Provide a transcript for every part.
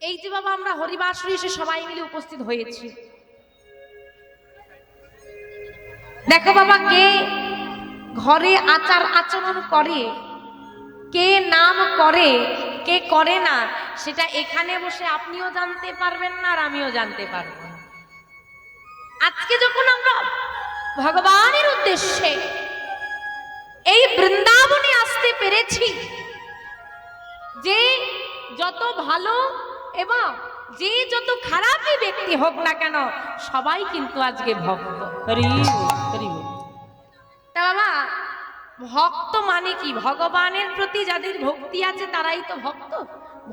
এই যে বাবা আমরা হরিবাসরে এসে সবাই মিলে উপস্থিত হয়েছি, দেখো বাবা কে ঘরে আচার আচরণ করে, কে নাম করে, কে করে না, সেটা এখানে বসে আপনিও জানতে পারবেন না আর আমিও জানতে পারবো না। আজকে যখন আমরা ভগবানের উদ্দেশ্যে এই বৃন্দাবনে আসতে পেরেছি, যে যত ভালো এবং যে যত খারাপই ব্যক্তি হোক না কেন সবাই কিন্তু আজকে ভক্ত। তা বাবা ভক্ত মানে কি? ভগবানের প্রতি যাদের ভক্তি আছে তারাই তো ভক্ত।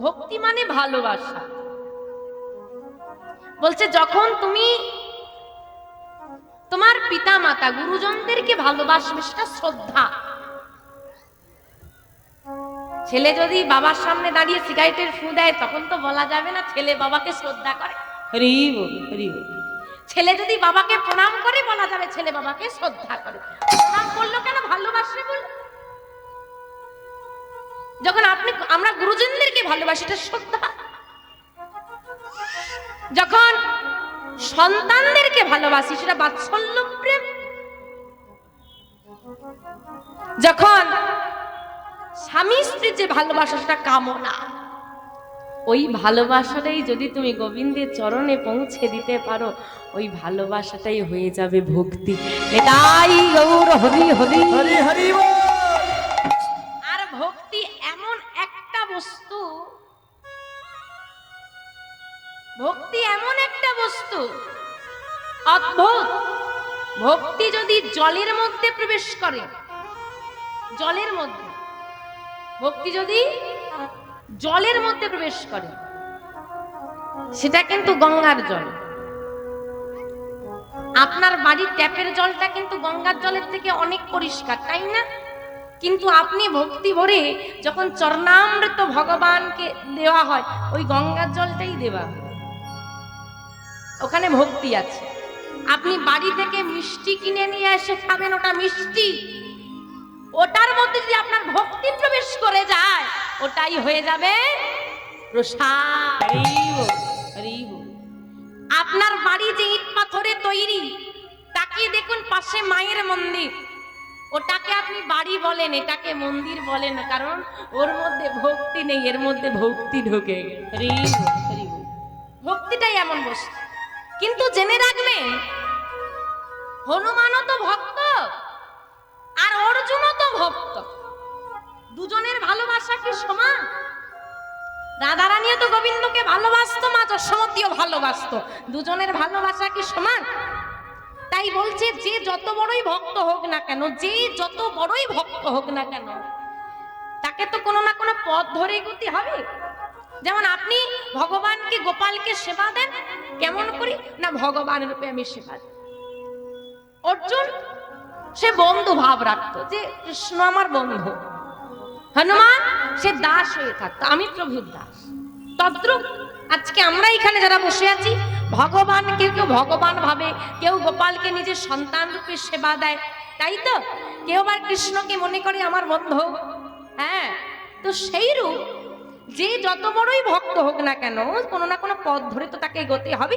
ভক্তি মানে ভালোবাসা। বলছে যখন তুমি তোমার পিতা মাতা গুরুজনদেরকে ভালোবাসবে, সেটা শ্রদ্ধা। ছেলে যদি বাবার সামনে দাঁড়িয়ে সিগারেটের ফু দেয় তখন তো বলা যাবে না ছেলে বাবাকে শ্রদ্ধা করে। ছেলে যদি বাবাকে প্রণাম করে বলা যাবে ছেলে বাবাকে শ্রদ্ধা করে। প্রণাম করলো কেন? ভালোবাসে বলে। যখন আমরা গুরুজনদেরকে ভালোবাসি এটা শ্রদ্ধা। যখন সন্তানদেরকে ভালোবাসি সেটা বাৎসল্য প্রেম। যখন স্বামী স্ত্রীর যে ভালোবাসা সেটা কামনা। ওই ভালোবাসাটাই যদি তুমি গোবিন্দের চরণে পৌঁছে দিতে পারো, ওই ভালোবাসাটাই হয়ে যাবে ভক্তি। এটাই গৌর হরি হরি হরি হরি। আর ভক্তি এমন একটা বস্তু, ভক্তি এমন একটা বস্তু অদ্ভুত। ভক্তি যদি জলের মধ্যে প্রবেশ করে, জলের মধ্যে, ভক্তি যদি জলের মধ্যে প্রবেশ করে, সেটা কিন্তু গঙ্গার জল। আপনার বাড়ির ট্যাপের জলটা কিন্তু গঙ্গার জলের থেকে অনেক পরিষ্কার, তাই না? কিন্তু আপনি ভক্তি ভরে যখন চরণামৃত ভগবানকে দেওয়া হয়, ওই গঙ্গার জলটাই দেওয়া, ওখানে ভক্তি আছে। আপনি বাড়ি থেকে মিষ্টি কিনে নিয়ে এসে খাবেন, ওটা মিষ্টি। ওটার মধ্যে যদি আপনার ভক্তি প্রবেশ করে যায়, ওটাই হয়ে যাবে প্রসাদ। আপনার বাড়ি যে ইট পাথরে তৈরি, তাকিয়ে দেখুন পাশে মায়ের মন্দির, ওটাকে আপনি বাড়ি বলেন, এটাকে মন্দির বলেন, কারণ ওর মধ্যে ভক্তি নেই, এর মধ্যে ভক্তি ঢুকে গেছে। ভক্তিটাই এমন বস্তু। কিন্তু জেনে রাখবেন, হনুমানও তো ভক্ত আর অর্জুনও তো ভক্ত। দুজনের ভালোবাসা কি সমান? রাধারানীও তো গোবিন্দকে ভালোবাসতো, মা যশোমতীও ভালোবাসতো। দুজনের ভালোবাসা কি সমান? তাই বলছে যে যত বড়ই ভক্ত হোক না কেন, যে যত বড়ই ভক্ত হোক না কেন, তাকে তো কোনো না কোনো পথ ধরে এগোতে হবে। যেমন আপনি ভগবানকে, গোপালকে সেবা দেন, কেমন করি না ভগবান রূপে আমি সেবা দিই। অর্জুন সে বন্ধু ভাব রাখতো, যে কৃষ্ণ আমার বন্ধু। হনুমান সে দাস হয়ে থাকতো, আমি প্রভুর দাস। তদ্রূপ আজকে আমরা এখানে যারা বসে আছি, ভগবানকে কেউ ভগবান ভাবে, কেউ গোপালকে নিজের সন্তান রূপে সেবা দেয়, তাই তো? কেউ আবার কৃষ্ণকে মনে করে আমার বন্ধু। হ্যাঁ, তো সেই রূপ যে যত বড়ই ভক্ত হোক না কেন, কোনো না কোনো পথ ধরে তো তাকে এগোতে হবে।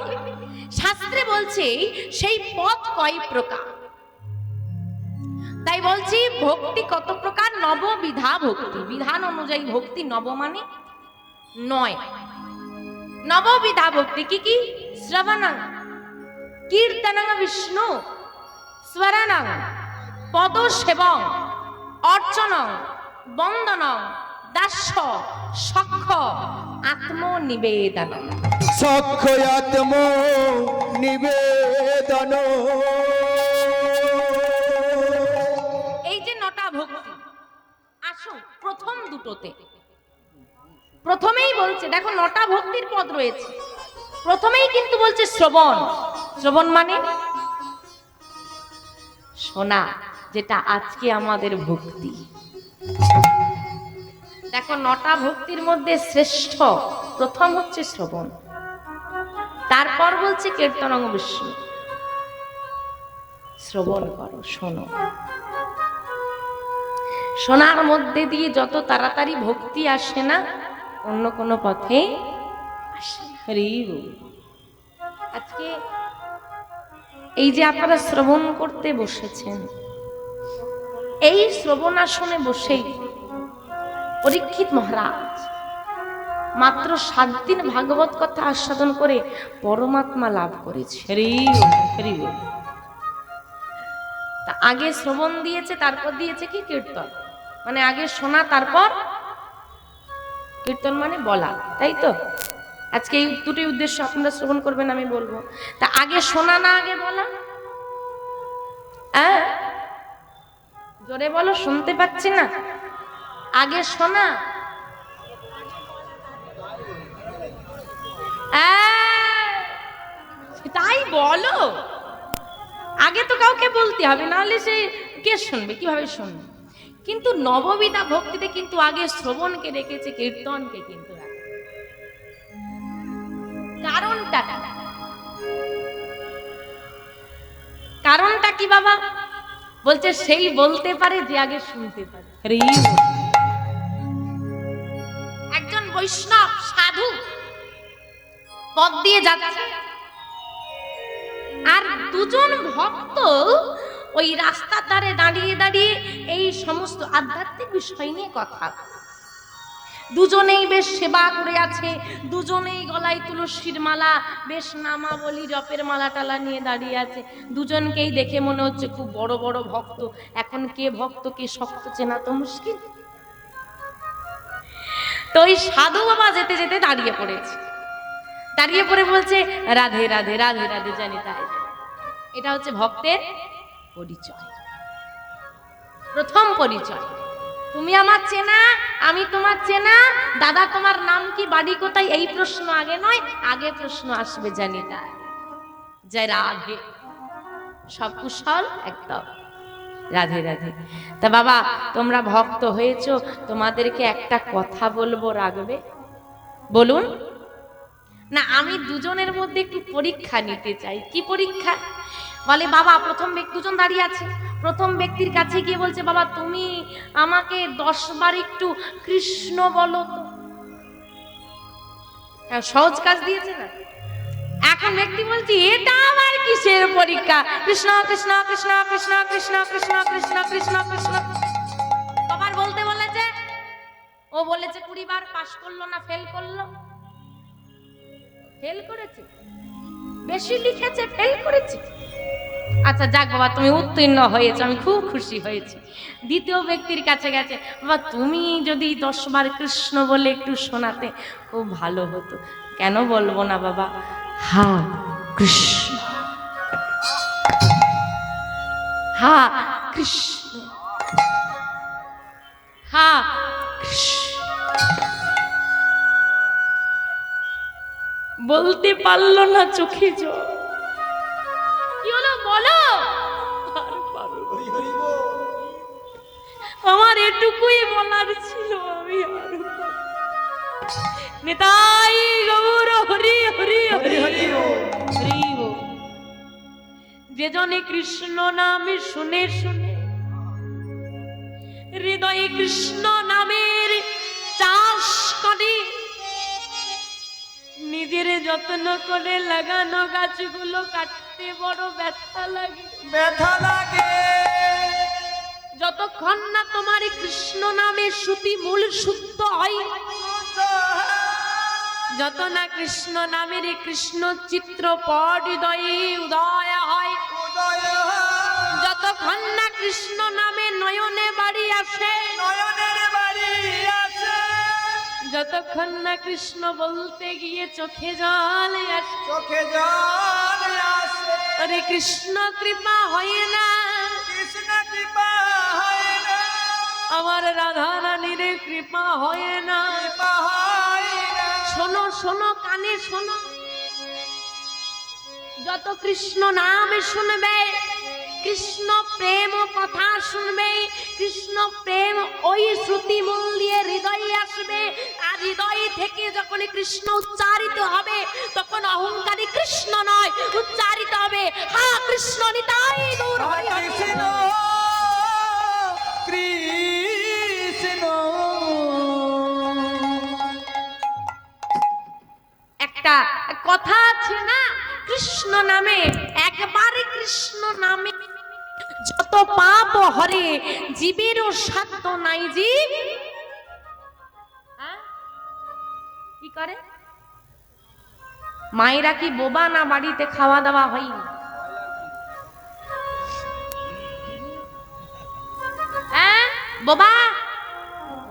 শাস্ত্রে বলছে সেই পথ কয় প্রকার। তাই বলছি ভক্তি কত প্রকার? নববিধা ভক্তি। বিধান অনুযায়ী ভক্তি নব মানে 9। নববিধা ভক্তি কি কি? শ্রবণং, কীর্তনং বিষ্ণু, স্মরণং, পদসেবং, অর্চনং, বন্দনং, দাস্য, সখ্য, আত্মনিবেদন। সখ্য আত্ম নিবেদন। এই যে 9টা ভক্তি, আসুন প্রথম দুটোতে। প্রথমেই বলছে, দেখো 9টা ভক্তির পদ রয়েছে। প্রথমেই কিন্তু বলছে শ্রবণ। শ্রবণ মানে শোনা, যেটা আজকে আমাদের ভক্তি। দেখো 9টা ভক্তির মধ্যে শ্রেষ্ঠ প্রথম হচ্ছে শ্রবণ। তারপর বলছে কীর্তনং বিষ্ণু, শ্রবণ করো, শোনো। শোনার মধ্যে দিয়ে যত তাড়াতাড়ি ভক্তি আসে না, অন্য কোনো পথে আসে না। হরি বল। আজকে এই যে আপনারা শ্রবণ করতে বসেছেন, এই শ্রবণ আসনে বসেই পরীক্ষিত মহারাজ মাত্র 7 দিন ভাগবত কথা আস্বাদন করে পরমাত্মা লাভ করেছে। হরি বল, হরি বল। তা আগে শ্রবণ দিয়েছে, তারপর দিয়েছে কি কীর্তন, মানে আগে শোনা তারপর কীর্তন, মানে বলা, তাই তো? আজকে এই দুটি উদ্দেশ্য, আপনারা শ্রবণ করবেন আমি বলবো। তা আগে শোনা না আগে বলা? জোরে বলো, শুনতে পাচ্ছি না। আগে শোনা, তাই বলো। আগে তো কাউকে বলতে হবে, নাহলে সে কে শুনবে, কিভাবে শুনবে? কিন্তু নববিধা ভক্তিতে কিন্তু আগে শ্রবণকে রেখেছে, কীর্তনকে কিন্তু কারণটা কি বাবা? বলছে সেই বলতে পারে যে আগে শুনতে পারে। একজন বৈষ্ণব সাধু পথ দিয়ে যাচ্ছে, আর দুজন ভক্ত ওই রাস্তার ধারে দাঁড়িয়ে দাঁড়িয়ে এই সমস্ত আধ্যাত্মিক বিষয় নিয়ে কথা। দুজনেই বেশ সেবা করে আছে, দুজনেই গলায় তুলসীর মালা, বেশ নামাবলী জপের মালা টালা নিয়ে দাঁড়িয়ে আছে। দুজনকেই দেখে মনে হচ্ছে খুব বড় বড় ভক্ত। এখন কে ভক্ত কে শক্ত চেনা তো মুশকিল। তো ওই সাধু বাবা যেতে যেতে দাঁড়িয়ে পড়েছে, দাঁড়িয়ে পড়ে বলছে রাধে রাধে রাধে রাধে জানি তাই। এটা হচ্ছে ভক্তের পরিচয়, প্রথম পরিচয়। তুমি আমার চেনা, আমি তোমার চেনা। দাদা তোমার নাম কি, বাড়ি কোথায়, এই প্রশ্ন আগে নয়, আগে প্রশ্ন আসবে জানি তাই জয় রাধে, সব কুশল একদম, রাধে রাধে। তা বাবা তোমরা ভক্ত হয়েছো, তোমাদেরকে একটা কথা বলবো, রাখবে? বলুন না। আমি দুজনের মধ্যে একটু পরীক্ষা নিতে চাই। কি পরীক্ষা? বলে বাবা প্রথম ব্যক্তি, দুজন দাঁড়িয়ে আছে, প্রথম ব্যক্তির কাছে গিয়ে বলছে বাবা তুমি আমাকে 10 বার একটু কৃষ্ণ বলো তো। সহজ কাজ দিয়েছে না? এখন ব্যক্তি বলছি এটা আমার কিসের পরীক্ষা? কৃষ্ণ কৃষ্ণ কৃষ্ণ কৃষ্ণ কৃষ্ণ কৃষ্ণ কৃষ্ণ কৃষ্ণ কৃষ্ণ বাবার বলতে বলেছে। ও বলেছে 20 বার, পাস করলো না ফেল করলো? ফেল করেছে, বেশি লিখেছে, ফেল করেছে। আচ্ছা যাক বাবা তুমি উত্তীর্ণ হয়েছে, আমি খুব খুশি হয়েছি। দ্বিতীয় ব্যক্তির কাছে গেছে, বাবা তুমি যদি 10 বার কৃষ্ণ বলে একটু শোনাতে খুব ভালো হতো। কেন বলবো না বাবা? হা কৃষ্ণ, হা কৃষ্ণ, হা কৃষ্ণ। বলতে পারলো না, চোখে জল। কি হলো বলো? আমার এটুকুই বলার ছিল, আমি নিতাই গৌর হরি হরি হরি হরি বল। যে জনে কৃষ্ণ নামে শুনে শুনে হৃদয়ে কৃষ্ণ নামের চাষ করে, নিজের যত্ন করে লাগানো গাছগুলো কাটতে বড় ব্যথা লাগে, ব্যথা লাগে। যতক্ষণ না তোমার কৃষ্ণ নামে শ্রুতি মূল শুদ্ধ হয়, যত না কৃষ্ণ নামের কৃষ্ণ চিত্র পট হৃদয়ে উদয় হয়, যতক্ষণ না কৃষ্ণ নামে নয়নে বাড়ি আসে, নয়নের বাড়ি আসে, যতক্ষণ না কৃষ্ণ বলতে গিয়ে চোখে জল আসে, চোখে জল আসে। আরে কৃষ্ণ কৃপা হয় না, কৃষ্ণ কৃপা হয় না, আমার রাধা রানীর কৃপা হয় না, কৃপা হয় না। শোনো শোনো কানে শোনো, যত কৃষ্ণ নাম শুনবে, কৃষ্ণ প্রেম কথা শুনবে, কৃষ্ণ প্রেম ওই শ্রুতি মূল দিয়ে হৃদয়ে আসবে। আর হৃদয় থেকে যখন কৃষ্ণ উচ্চারিত হবে, তখন অহংকারী কৃষ্ণ নয়, উচ্চারিত হবে হা কৃষ্ণ নিতাই গৌর হরি হরি কৃষ্ণ কৃষ্ণ। একটা কথা আছে না, কৃষ্ণ নামে, একবারে কৃষ্ণ নামে যত পাপ হরে, জীবেরও সাধ্য নাই জীব কি করে। মায়েরা কি বোবা না, বাড়িতে খাওয়া দাওয়া হয়নি? বোবা,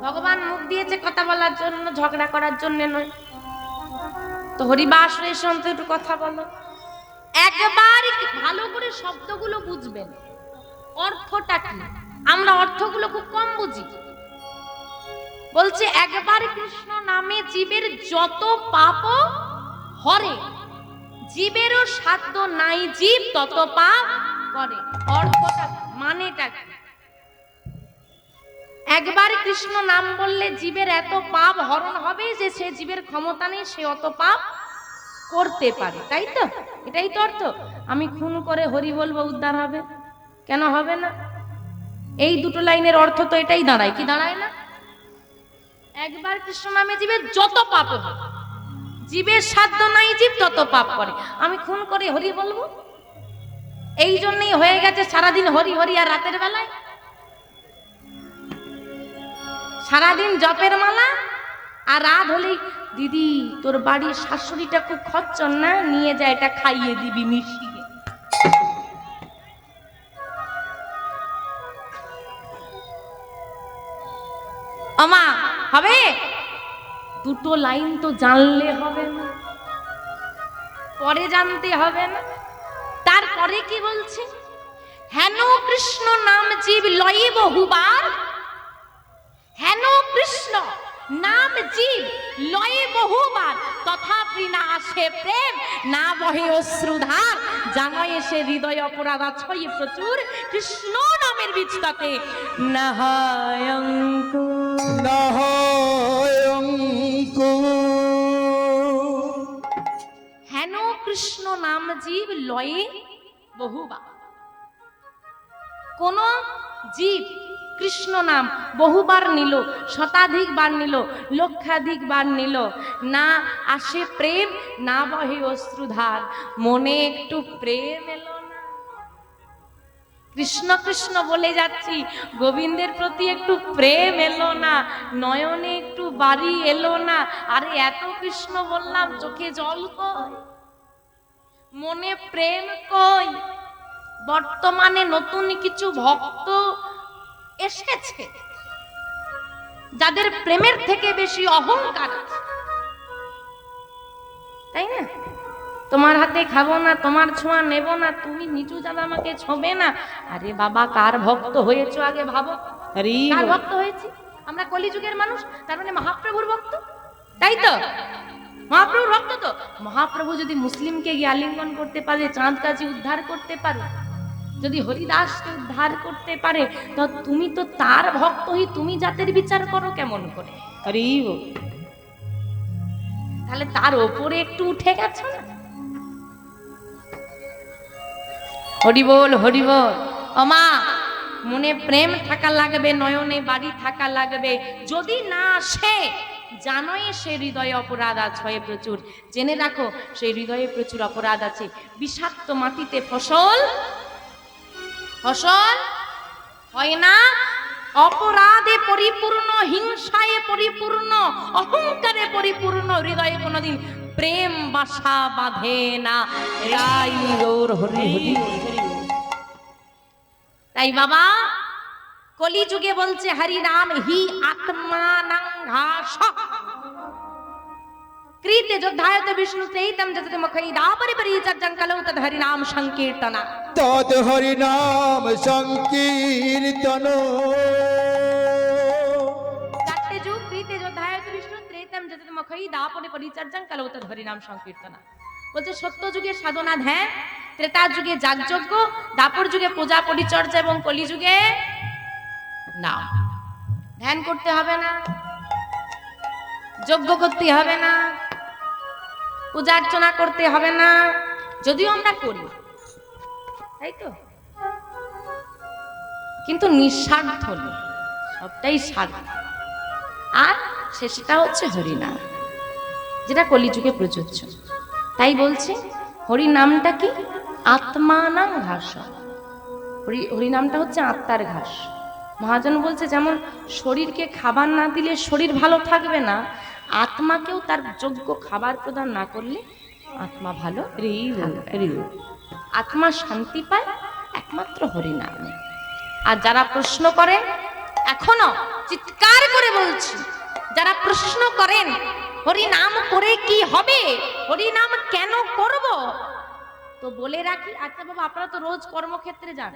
ভগবান মুখ দিয়েছে কথা বলার জন্য, ঝগড়া করার জন্য নয়। তো হরিবাস রেশন তো একটু কথা বলো, একবার ভালো করে শব্দগুলো বুঝবেন, অর্থটা কি। আমরা অর্থগুলো খুব কম বুঝি। বলছে একবার কৃষ্ণ নামে জীবের যত পাপ হরে, জীবেরও সাধ্য নাই জীব তত পাপ করে। অর্থটা মানেটা কি? একবার কৃষ্ণ নাম বললে জীবের এত পাপ হরণ হবে যে সে জীবের ক্ষমতা নেই, সে অত পাপ করতে পারে, তাই তো? এটাই তো অর্থ। আমি খুন করে হরি বলবো, উদ্ধার হবে? কেন হবে না? এই দুটো লাইনের অর্থ তো এটাই দাঁড়ায়, কি দাঁড়ায় না? একবার কৃষ্ণ নামে জীবের যত পাপ হবে, জীবের সাধ্য নাই জীব তত পাপ করে। আমি খুন করে হরি বলবো, এই জন্যই হয়ে গেছে সারাদিন হরি হরি, আর রাতের বেলায় সারাদিন জপের মালা, আর রাত হলেই দিদি তোর বাড়ির শাশুড়িটা খুব খচ্চর না, নিয়ে যায় এটা খাইয়ে দিবি মিশিয়ে। আমা হবে? দুটো লাইন তো জানলে হবে না, পরে জানতে হবে না? তারপরে কি বলছে? হেন কৃষ্ণ নাম জীব লয়ে বহুবার, হেন কৃষ্ণ নাম জীব লয়ে বহুবার, তথাপি না আসে প্রেম, না বহে অশ্রুধার, জানয় সে হৃদয় অপরাধ ছয় প্রচুর, কৃষ্ণ নামের বীজটাতে না হয় অঙ্কুর, না হয় অঙ্কুর। হেন কৃষ্ণ নাম জীব লয়ে বহুবার। কোন জীব কৃষ্ণ নাম বহুবার নিল, শতাধিক বার নিল, লক্ষাধিক বার নিল, না আসে প্রেম, না বহে অশ্রুধার, মনে একটু প্রেম এলো না। কৃষ্ণ কৃষ্ণ বলে যাচ্ছি, গোবিন্দের প্রতি একটু প্রেম এলো না, নয়নে একটু বাড়ি এলো না। আরে এত কৃষ্ণ বললাম, চোখে জল কই, মনে প্রেম কই? বর্তমানে নতুন কিছু ভক্ত এসেছে যাদের প্রেমের থেকে বেশি অহংকার আছে, তাই না? তোমার হাতে খাবো না, তোমার ছোঁয়া নেব না, তুমি নিচু জাল আমাকে ছোঁবে না। আরে বাবা, কার ভক্ত হয়েছো আগে ভাবো। কার ভক্ত হয়েছি? আমরা কলিযুগের মানুষ, তার মানে মহাপ্রভুর ভক্ত, তাই তো? মহাপ্রভুর ভক্ত তো। মহাপ্রভু যদি মুসলিমকে গিয়ে আলিঙ্গন করতে পারে, চাঁদ কাজী উদ্ধার করতে পারে, যদি হরিদাসকে উদ্ধার করতে পারে, তো তুমি তো তার ভক্ত হই, তুমি জাতের বিচার করো কেমন করে? তাহলে তার ওপরে একটু উঠে গেছে না? হরি বল, হরি বল। ওমা, মনে প্রেম থাকা লাগবে, নয়নে বাড়ি থাকা লাগবে। যদি না আসে, জানোই সে হৃদয়ে অপরাধ আছে প্রচুর। জেনে রাখো, সেই হৃদয়ে প্রচুর অপরাধ আছে। বিষাক্ত মাটিতে ফসল হয় না, অপরাধে পরিপূর্ণ, হিংসায় পরিপূর্ণ, অহংকারে পরিপূর্ণ হৃদয়ে কোনোদিন প্রেম বাসা বাঁধে না। তাই বাবা কলিযুগে বলছে হরি নাম হি আত্মানাং ঘাস, কৃতে যোদ্ধায়তে বিষ্ণু তেইতম যততে মুখৈ দাপরি পরিচর্যং কলৌ তদ হরি নাম সংকীর্তনা, তদ হরি নাম সংকীর্তন। চারটে যুগ, কৃতে যোদ্ধায়তে বিষ্ণু ত্রেতম যততে মুখৈ দাপরি পরিচর্যং কলৌ তদ হরি নাম সংকীর্তনা। বলছে সত্য যুগে সাধনা ধ্যান, ত্রেতা যুগে যাগযজ্ঞ, দাপর যুগে পূজা পরিচর্যা, এবং কলি যুগে নাম। ধ্যান করতে হবে না, যজ্ঞ করতে হবে না, পূজা অর্চনা করতে হবে না, যদিও আমরা করি, তাই তো? কিন্তু নিঃস্বার্থ নয়, সবটাই স্বার্থ। আর শেষটা হচ্ছে হরিনাম, যেটা কলিযুগে প্রযোজ্য। তাই বলছে হরি নামটা কি? আত্মানাং ঘাস। হরি নামটা হচ্ছে আত্মার ঘাস। মহাজন বলছে যেমন শরীরকে খাবার না দিলে শরীর ভালো থাকবে না, আত্মাকেও তার যোগ্য খাবার প্রদান না করলে আত্মা ভালো থাকবে। আত্মা শান্তি পায় একমাত্র হরি নামে। আর যারা প্রশ্ন করে, এখনো চিৎকার করে বলছি, যারা প্রশ্ন করেন হরি নাম করে কি হবে, হরি নাম কেন করব, তো বলে রাখি, আচ্ছা বাবা আপনারা তো রোজ কর্মক্ষেত্রে যান,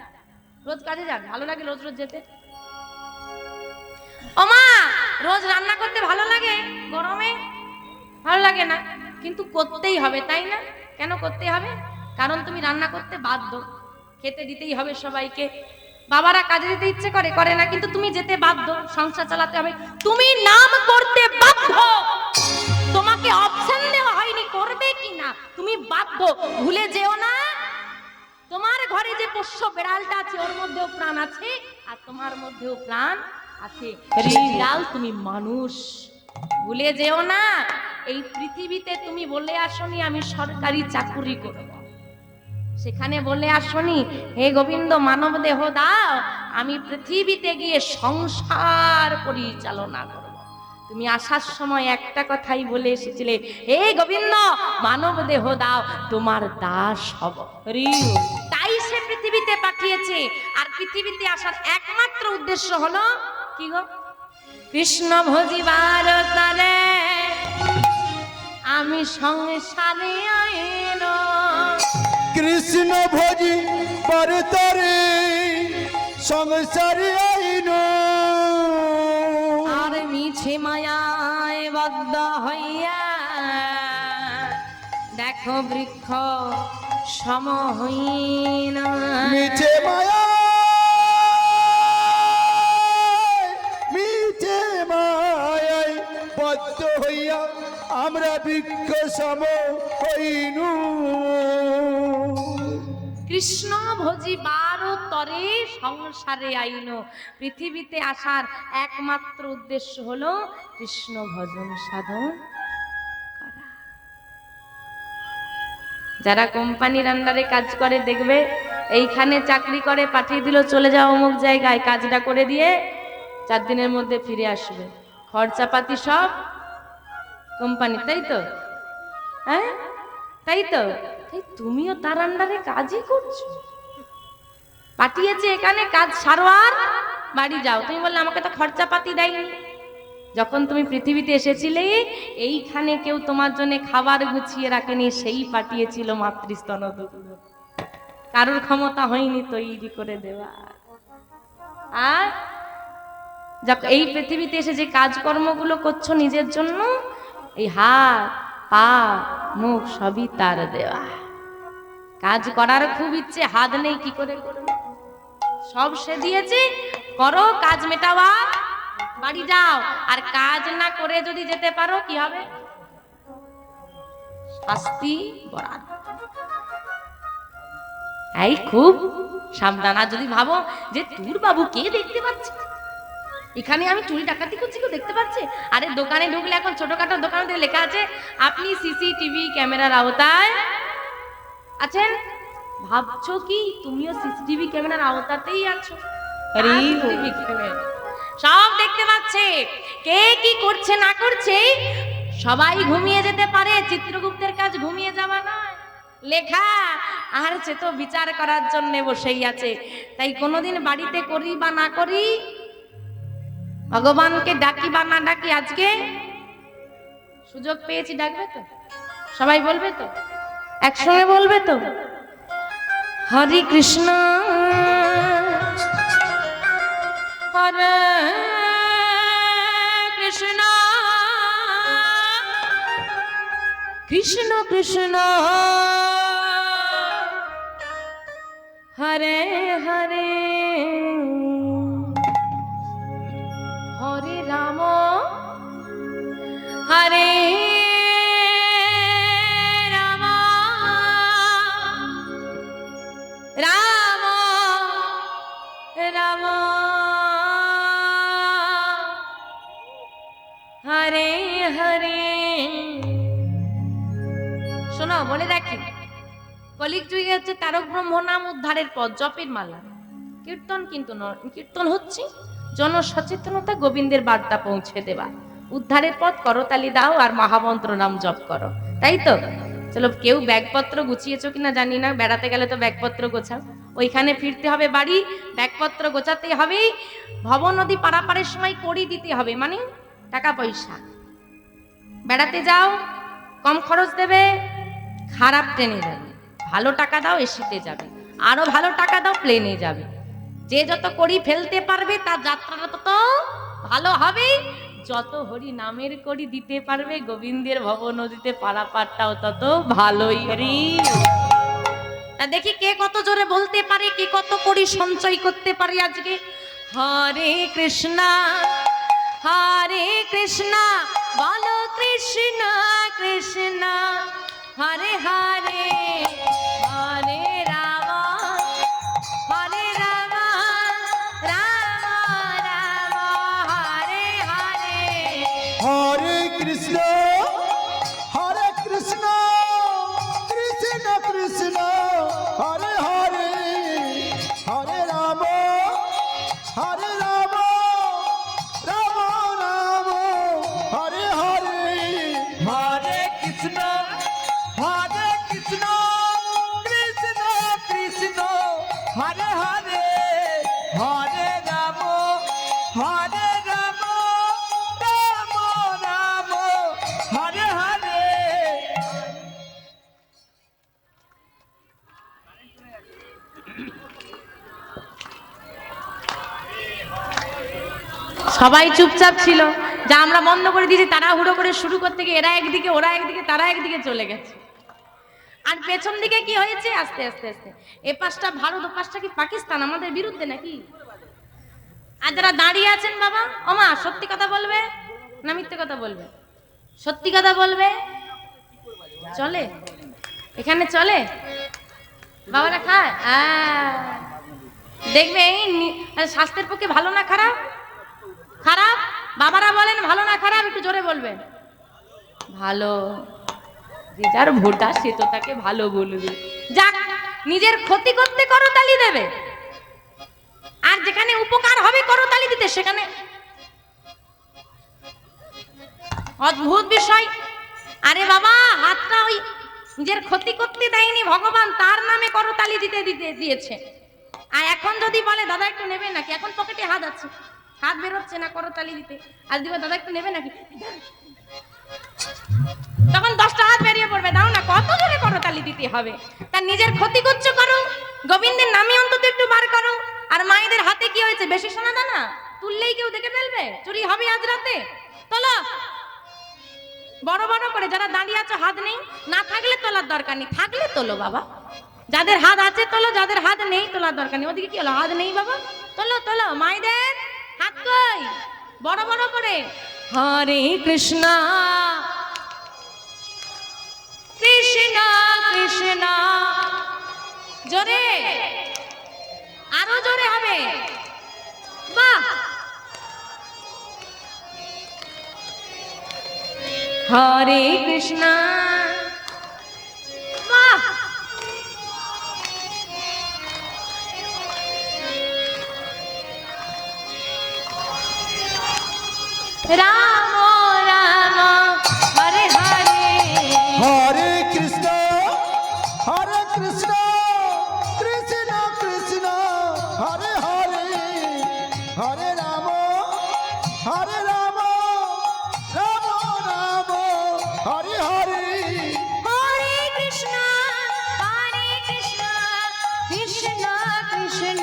রোজ কাজে যান, ভালো লাগে রোজ রোজ যেতে? ও মা, রোজ রান্না করতে ভালো লাগে? গরমে ভালো লাগে না, কিন্তু করতেই হবে, তাই না? কেন করতে হবে? কারণ তুমি রান্না করতে বাধ্য, খেতে দিতেই হবে সবাইকে। বাবারা কাজে যেতে ইচ্ছে করে, করে না, কিন্তু তুমি যেতে বাধ্য, সংসার চালাতে হবে, তুমি নাম করতে বাধ্য। তোমাকে অপশন দেওয়া হয়নি করবে কি না, তুমি বাধ্য। ভুলে যেও না তোমার ঘরে যে পোষ্য বেড়ালটা আছে ওর মধ্যেও প্রাণ আছে, আর তোমার মধ্যেও প্রাণ আছে। বিড়াল তুমি মানুষ, ভুলে যেও না। এই পৃথিবীতে তুমি বলে আসনি আমি সরকারি চাকুরি করব, সেখানে বলে আসনি হে গোবিন্দ মানব দেহ দাও, আমি পৃথিবীতে গিয়ে সংসার পরিচালনা করব। তুমি আসার সময় একটা কথাই বলে এসেছিলে, হে গোবিন্দ মানব দেহ দাও, তোমার দাস হব। তাই সে পৃথিবীতে পাঠিয়েছে। আর পৃথিবীতে আসার একমাত্র উদ্দেশ্য হলো কি গো? কৃষ্ণ ভজিবার তরে আমি সংসারে আইল। কৃষ্ণ ভজি পরতরে সংসারে আইন, আর মিছে মায়ায় বদ্ধ হইয়া দেখো বৃক্ষ সম হইন। মিছে মায়া, মিছে মায়ায় বদ্ধ হইয়া আমরা বৃক্ষ সম হইনু। কৃষ্ণ ভজিবার তরে সংসারে আইন। পৃথিবীতে আসার একমাত্র উদ্দেশ্য হলো কৃষ্ণ ভজন সাধন করা। যারা কোম্পানির আন্ডারে কাজ করে দেখবে, এইখানে চাকরি করে পাঠিয়ে দিল, চলে যাও অমুক জায়গায়, কাজটা করে দিয়ে 4 দিনের মধ্যে ফিরে আসবে, খরচাপাতি সব কোম্পানি, তাই তো? হ্যাঁ তাই তো। তুমিও তার আন্ডারে কাজই করছো, পাঠিয়েছে এখানে কাজ সারো আর বাড়ি যাও। তুমি বললে আমাকে তো খরচাপাতি দেয়নি। যখন তুমি পৃথিবীতে এসেছিলে এইখানে কেউ তোমার জন্য খাবার গুছিয়ে রাখেনি, সেই পাঠিয়েছিল মাতৃস্তন দুগ্ধ, কারোর ক্ষমতা হয়নি তৈরি করে দেওয়া। আর যখন এই পৃথিবীতে এসে যে কাজকর্মগুলো করছো নিজের জন্য, এই হাত পা মুখ সবই তার দেওয়া। কাজ করার খুব ইচ্ছে, হাত নেই কি করে করবে, সব সে দিয়েছে, করো কাজ মেটাওয়া, বাড়ি যাও। আর কাজ না করে যদি যেতে পারো কি হবে? শাস্তি বরাদ্দ। এই খুব সাবধান। আর যদি ভাবো যে তোর বাবু কে দেখতে পাচ্ছে, এখানে আমি চুরি ডাকাতি করছি, কেউ দেখতে পাচ্ছে? আরে দোকানে ঢুকলে এখন ছোটখাটো দোকানে লেখা আছে আপনি সিসিটিভি ক্যামেরার আওতায় আছেন। ভাবছো কি তুমিও সিসিটিভি ক্যামেরার আওতাতেই আছো? সব দেখতে পাচ্ছে, কে কি করছে না করছে সবাই ঘুমিয়ে যেতে পারে। চিত্রগুপ্তের কাজ ঘুমিয়ে যাওয়া নয়, লেখা আর সে তো বিচার করার জন্য বসেই আছে। তাই কোনোদিন বাড়িতে করি বা না করি, ভগবানকে ডাকি বা না ডাকি, আজকে সুযোগ পেয়েছি, ডাকবে তো? সবাই বলবে তো? একসঙ্গে বলবে তো? হরে কৃষ্ণ হরে কৃষ্ণ কৃষ্ণ কৃষ্ণ হরে হরে হরে রাম হরে রাম রাম রাম হরে হরে। শোনো বলে রাখি, কলিক যুগে হচ্ছে তারক ব্রহ্ম নাম উদ্ধারের পথ, জপের মালা। কীর্তন কিন্তু কীর্তন হচ্ছে জনসচেতনতা, গোবিন্দের বার্তা পৌঁছে দেওয়া। উদ্ধারের পথ, করতালি দাও আর মহামন্ত্র নাম জপ করো, তাই তো? চলো, কেউ ব্যাগপত্র গুছিয়েছো কিনা জানি না, বেড়াতে গেলে তো ব্যাগপত্র গোছাও, ওইখানে ফিরতে হবে বাড়ি, ব্যাগপত্র গোছাতে হবে। ভব নদী পারাপারের সময় কড়ি দিতে হবে, মানে টাকা পয়সা। বেড়াতে যাও, কম খরচ দেবে, খারাপ ট্রেনে যাবে। ভালো টাকা দাও, এসিতে যাবে। আরো ভালো টাকা দাও, প্লেনে যাবে। যে যত কড়ি ফেলতে পারবে তার যাত্রাটা তত ভালো হবে। যত হরি নামের কড়ি দিতে পারবে, গোবিন্দের ভব নদীতে পারাপারটাও তত ভালোই। হরি তা দেখি কে কত জোরে বলতে পারে, কে কত কড়ি সঞ্চয় করতে পারে আজকে। হরে কৃষ্ণ হরে কৃষ্ণ, বলো কৃষ্ণ কৃষ্ণ, হরে হরে, হরে রাম হরে রাম, রাম রাম হরে হরে। হরে কৃষ্ণ কৃষ্ণ কৃষ্ণ হরে হরে, হরে রাম রাম রাম হরে হরে। হরে কৃষ্ণ কৃষ্ণ কৃষ্ণ হরে হরে, হরে রাম রাম রাম হরে হরে। সবাই চুপচাপ ছিল, যা আমরা বন্ধ করে দিয়েছি। তাড়াহুড়ো করে শুরু করতে গিয়ে এরা একদিকে, ওরা একদিকে, তারা একদিকে চলে গেছে। আর পেছন দিকে কি হয়েছে, আস্তে আস্তে আস্তে এ পাশটা ভারত, ও পাশটা কি পাকিস্তান, আমাদের বিরুদ্ধে নাকি? আর যারা দাঁড়িয়ে আছেন, বাবা ওমা সত্যি কথা বলবে না মিথ্যে কথা বলবে? সত্যি কথা বলবে। চলে এখানে, চলে বাবারা খায়। দেখবে স্বাস্থ্যের পক্ষে ভালো না খারাপ? খারাপ। বাবারা বলেন ভালো না খারাপ? একটু জোরে বলবেন। ভালো। যে যার ভোটা সে তো তাকে ভালো বলবে। যাক, নিজের ক্ষতি করতে করতালি দেবে, আর যেখানে উপকার হবে করতালি দিতে, সেখানে অদ্ভুত বিষয়। আরে বাবা, হাতটা ওই নিজের ক্ষতি করতে দেয়নি ভগবান, তার নামে করতালি দিতে দিয়েছে। আর এখন যদি বলে দাদা একটু নেবে নাকি, এখন পকেটে হাত আছে, হাত বেরোচ্ছে না করতালি দিতে, আর দিবে দাদা একটু নেবে নাকি, তখন 10টা হাত বেরিয়ে পড়বে, দাও না, কত জোরে করতালি দিতে হবে। তার নিজের ক্ষতি করছো করো, গোবিন্দের নামে অন্তত একটু বার করো। আর মায়েদের হাতে কি হয়েছে, বেশি সোনা দানা তুললেই কেউ দেখে ফেলবে, চুরি হবে আজ রাতে। তোলো বড় বড় করে, যারা দাঁড়িয়ে আছো হাত নেই, না থাকলে তোলার দরকার নেই, থাকলে তোলো বাবা। যাদের হাত আছে তোলো, যাদের হাত নেই তোলার দরকার নেই। ওদিকে কি হলো, হাত নেই বাবা, তোলো তোলো। মায়েদের হাত কই, বড় বড় করে। হরে কৃষ্ণ কৃষ্ণ কৃষ্ণ, জোরে, আরো জোরে হবে, বাহ। হরে কৃষ্ণ, বাহ। রাম রাম হরে হরে, হরে কৃষ্ণ কৃষ্ণ কৃষ্ণ হরে হরে, হরে রাম রাম রাম হরে হরে। হরে কৃষ্ণ কৃষ্ণ কৃষ্ণ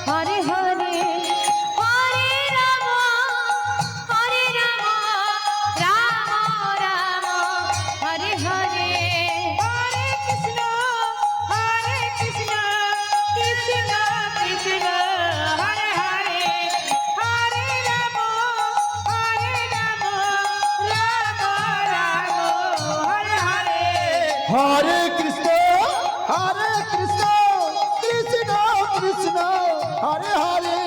হরে হরে, হরে রাম রাম রাম হরে হরে। হরে কৃষ্ণ কৃষ্ণ কৃষ্ণ হরে হরে, হরে রাম রাম রাম হরে হরে। হরে কৃষ্ণ কৃষ্ণ কৃষ্ণ হরে হরে,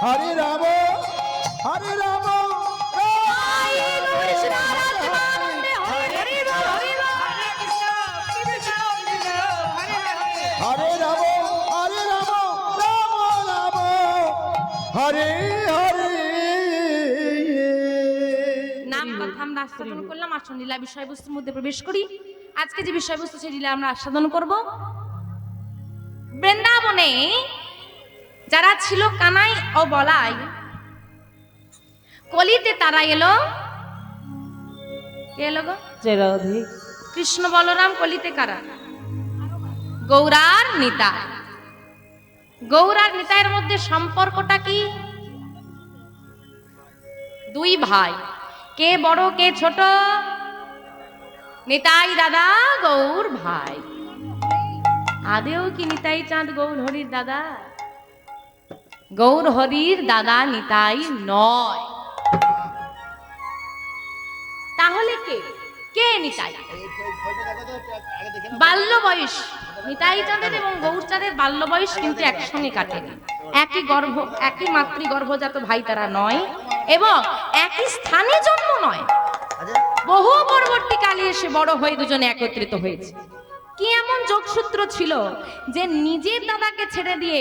হরে রাম কৃষ্ণ রাধে হরে হরে, হরে কৃষ্ণ হরে হরে নাম কথা আমরা আস্বাদন করলাম। আসুন লীলা বিষয়বস্তুর মধ্যে প্রবেশ করি। আজকে যে বিষয়বস্তু সেই লীলা আমরা আস্বাদন করব। বৃন্দাবনে যারা ছিল কানাই ও বলাই, কলিতে তারা এলো। কে এলো গো? কৃষ্ণ বলরাম। কলিতে কারা? গৌরার নিতাই। গৌরার নিতাইয়ের মধ্যে সম্পর্কটা কি? দুই ভাই। কে বড় কে ছোট? নিতাই দাদা, গৌর ভাই। আদেও কি নিতাই চাঁদ গৌর হরির দাদা? গৌর হরির দাদা নিতাই নয়। তাহলে কে? কে নিতাই? বাল্য বয়স নিতাই চাঁদের এবং গৌর চাঁদের বাল্য বয়স কিন্তু একসঙ্গে কাটেনি। একই গর্ভ, একই মাতৃগর্ভজাত ভাই তারা নয় এবং একই স্থানে জন্ম নয়। বহু পরবর্তীকালে এসে বড় হয়ে দুজনে একত্রিত হয়েছে। কি এমন যোগসূত্র ছিল যে নিজের দাদাকে ছেড়ে দিয়ে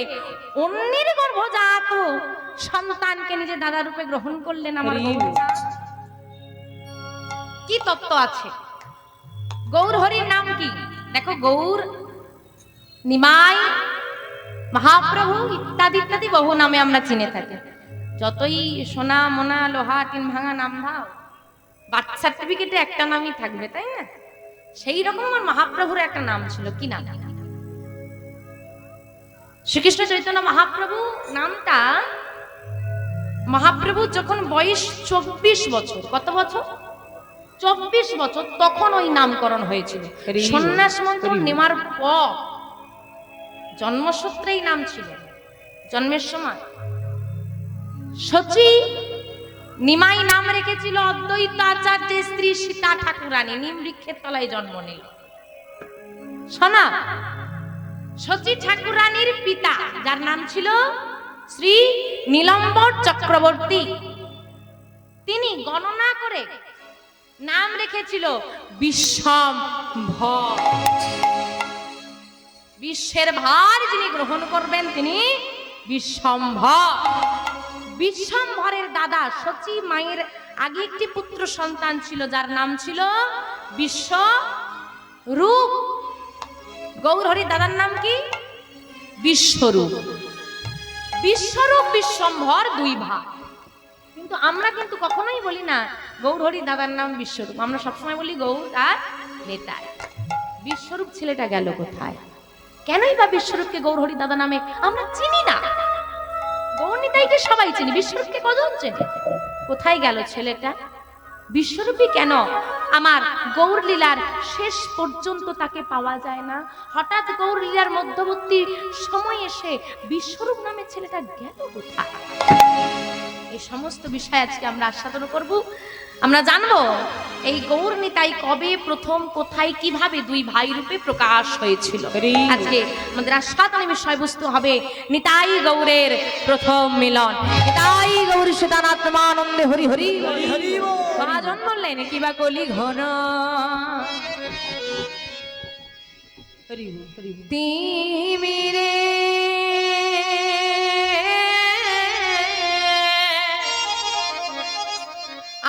অন্যের গর্ভজাত সন্তানকে নিজের দাদা রূপে গ্রহণ করলেন আমার গৌর? কি তত্ত্ব আছে? গৌর হরির নাম কি? দেখো, গৌর, নিমাই, মহাপ্রভু ইত্যাদি ইত্যাদি বহু নামে আমরা চিনে থাকি। যতই সোনা মোনা লোহা টিন ভাঙা নাম দাও, বার্থ সার্টিফিকেটে একটা নামই থাকবে, তাই না? সেই রকম আমার মহাপ্রভুর একটা নাম ছিল। কি নাম? শ্রীকৃষ্ণ চৈতন্য মহাপ্রভু নামটা, মহাপ্রভু যখন বয়স 24 বছর, কত বছর? 24 বছর, তখন ওই নামকরণ হয়েছিল। সন্ন্যাস মন্ত্র নেওয়ার পর জন্মসূত্রেই নাম ছিল। জন্মের সময় সচি নিমাই নাম রেখেছিল অদ্বৈত আচার্যের স্ত্রী সীতা ঠাকুরানী। নিম বৃক্ষের তলায় জন্ম নিল। শোনা, সচি ঠাকুরানীর পিতা, যার নাম ছিল শ্রী নীলম্বর চক্রবর্তী, তিনি গণনা করে নাম রেখেছিল বিশ্বম্ভর। বিশ্বের ভার যিনি গ্রহণ করবেন তিনি বিশ্বম্ভর। বিশ্বম্ভরের দাদা সচি মায়ের আগে একটি পুত্র সন্তান ছিল, যার নাম ছিল বিশ্বরূপ। গৌর হরির দাদার নাম কি? বিশ্বরূপ। বিশ্বরূপ বিশ্বম্ভর দুই ভাই। কিন্তু আমরা কিন্তু কখনোই বলি না গৌর হরির দাদার নাম বিশ্বরূপ। আমরা সবসময় বলি গৌর আর নিতাই। বিশ্বরূপ ছেলেটা গেল কোথায়? কেনই বা বিশ্বরূপকে গৌর হরির দাদা নামে আমরা চিনি না? গৌর নিতাইকে সবাই চিনি, বিশ্বরূপকে কজন চেনে? কোথায় গেল ছেলেটা? বিশ্বরূপী কেন আমার গৌর লীলার শেষ পর্যন্ত তাকে পাওয়া যায় না? হঠাৎ গৌর লীলার মধ্যবর্তী সময় এসে বিশ্বরূপ নামে ছেলেটা গেল কোথায়? এই সমস্ত বিষয় আজকে আমরা আস্বাদন করব। আমরা জানবো এই গৌর নিতাই কবে, প্রথম, কোথায়, কিভাবে দুই ভাই রূপে প্রকাশ হয়েছিল। আজকে আমাদের আস্বাদনের বিষয়বস্তু হবে নিতাই গৌরের প্রথম মিলন। নিতাই গৌর সীতানাত্মানন্দে হরি হরি হরি। মহাজন বললেন কিবা কলি ঘন তিমিরে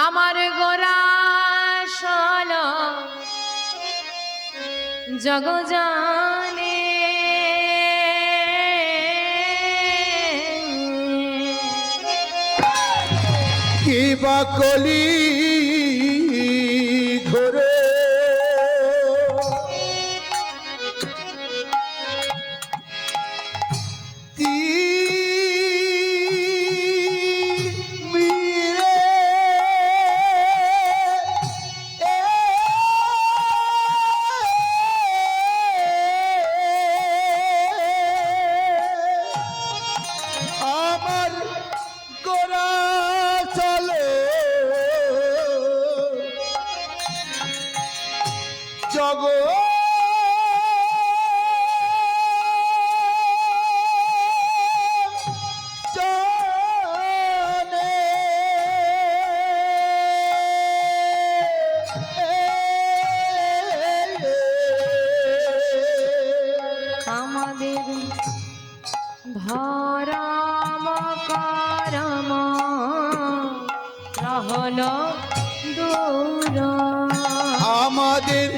আমার গোরা সল জগ জানে কিবা কলি ঘরে আমাদের ধরাম করম রহলো দূর। আমাদের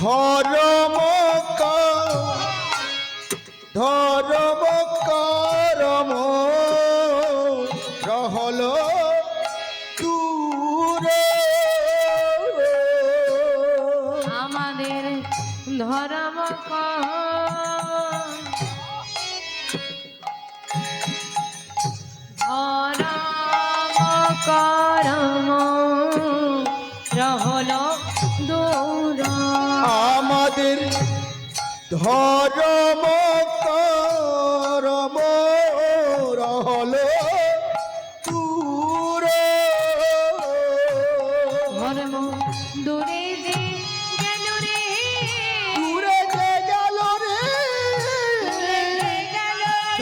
ধর্ম করম রহল দূরে। আমাদের ধর্ম করম রহলো দূর। আমাদের ধর্ম করম রহল দূরে। ধর্ম দূরে যে গেল রে, দূরে যে গেল রে,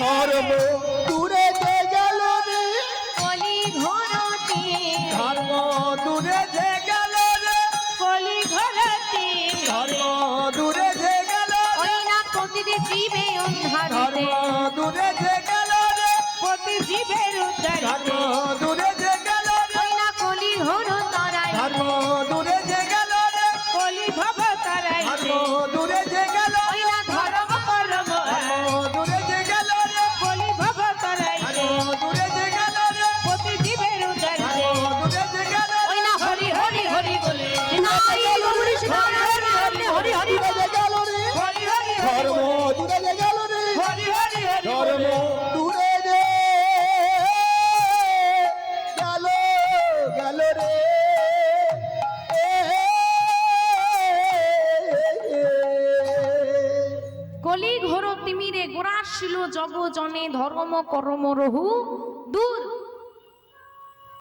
ধর্ম দূরে যে গেল রে, কলি ঘরতে, ধর্ম দূরে যে গেল রে, কলি ঘরতে, ধর্ম দূরে যে গেল রে, ওই না প্রতিটি জীবে উদ্ধারিতে, ধর্ম দূরে যে গেল রে, প্রতি জীবের উদ্ধারিতে, ধর্ম দূরে যে গেল রে, ওই না কলি ঘর তারাই, ধর্ম দূরে যে গেল রে, কলি ভব তারাই, ধর্ম দূরে যে গেল ওই রে, না ধর্ম করম ধর্ম দূরে যে গেল রে, কলি ভব তারাই, ধর্ম দূরে যে গেল রে, প্রতি জীবের উদ্ধারিতে, ধর্ম দূরে যে গেল রে, ওই না হরি হরি হরি বলে নারী গৌরী সীতারাম হরি হরি হরি দূরে যে গেল রে, হরি হরি ধর্ম দূরে যে গেল রে, হরি হরি হরি ধর্ম দূরে যে গেল গেল রে। কলি ঘোর তিমিরে গোরাশিল জগ জনে ধর্ম করম রহু দূর।